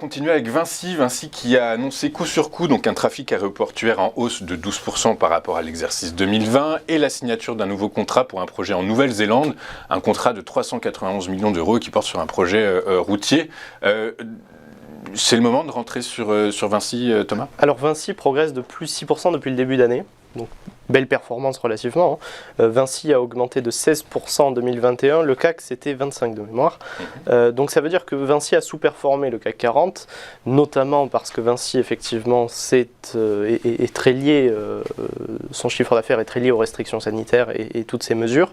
continuer avec Vinci. Vinci qui a annoncé coup sur coup donc un trafic aéroportuaire en hausse de 12% par rapport à l'exercice 2020 et la signature d'un nouveau contrat pour un projet en Nouvelle-Zélande, un contrat de 391 millions d'euros qui porte sur un projet routier. C'est le moment de rentrer sur Vinci, Thomas? Alors Vinci progresse de plus 6% depuis le début d'année, donc belle performance relativement. Vinci a augmenté de 16% en 2021, le CAC c'était 25 de mémoire. Donc ça veut dire que Vinci a sous-performé le CAC 40, notamment parce que Vinci effectivement est très lié, son chiffre d'affaires est très lié aux restrictions sanitaires et toutes ces mesures.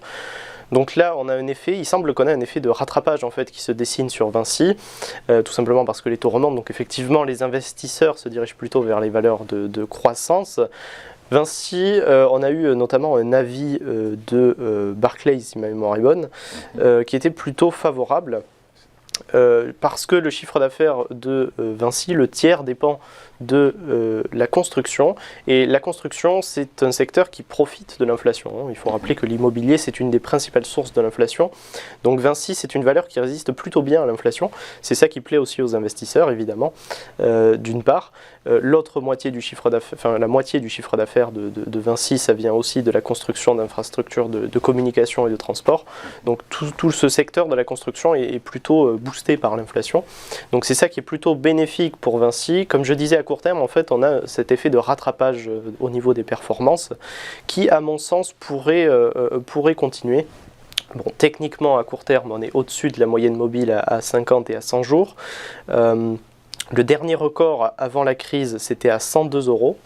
Donc là, on a un effet, il semble qu'on ait un effet de rattrapage en fait qui se dessine sur Vinci, tout simplement parce que les taux remontent. Donc effectivement, les investisseurs se dirigent plutôt vers les valeurs de croissance. Vinci, on a eu notamment un avis de Barclays, si ma mémoire est bonne, qui était plutôt favorable. Parce que le chiffre d'affaires de Vinci, le tiers dépend de la construction, et la construction c'est un secteur qui profite de l'inflation. Il faut rappeler que l'immobilier c'est une des principales sources de l'inflation, donc Vinci c'est une valeur qui résiste plutôt bien à l'inflation, c'est ça qui plaît aussi aux investisseurs évidemment, d'une part. L'autre moitié du chiffre d'affaires, enfin la moitié du chiffre d'affaires de Vinci, ça vient aussi de la construction d'infrastructures de communication et de transport, donc tout ce secteur de la construction est plutôt boosté par l'inflation, donc c'est ça qui est plutôt bénéfique pour Vinci. Comme je disais, à court terme, en fait, on a cet effet de rattrapage au niveau des performances qui, à mon sens, pourrait continuer. Bon, techniquement, à court terme, on est au-dessus de la moyenne mobile à 50 et à 100 jours. Le dernier record avant la crise, c'était à 102 euros.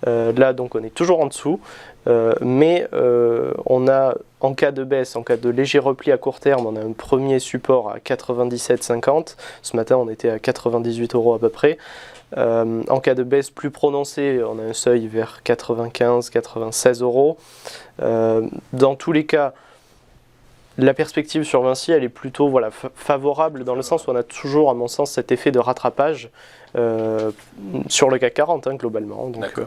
Là, donc, on est toujours en dessous. Mais on a, en cas de baisse, en cas de léger repli à court terme, on a un premier support à 97,50. Ce matin, on était à 98 euros à peu près. En cas de baisse plus prononcée, on a un seuil vers 95-96 euros. Dans tous les cas, la perspective sur Vinci, elle est plutôt favorable dans le sens où on a toujours, à mon sens, cet effet de rattrapage sur le CAC 40 globalement. Donc,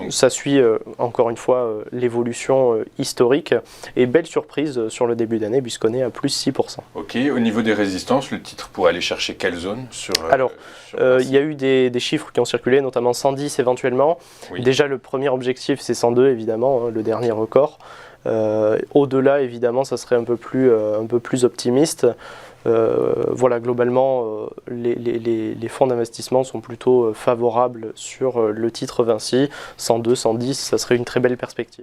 ça suit encore une fois l'évolution historique et belle surprise sur le début d'année puisqu'on est à plus 6%. Ok, au niveau des résistances, le titre pourrait aller chercher quelle zone sur Alors, il y a eu des chiffres qui ont circulé, notamment 110 éventuellement. Oui. Déjà, le premier objectif, c'est 102 évidemment, le dernier record. Au-delà, évidemment, ça serait un peu plus optimiste. Voilà, globalement, les fonds d'investissement sont plutôt favorables sur le titre Vinci. 102, 110, ça serait une très belle perspective.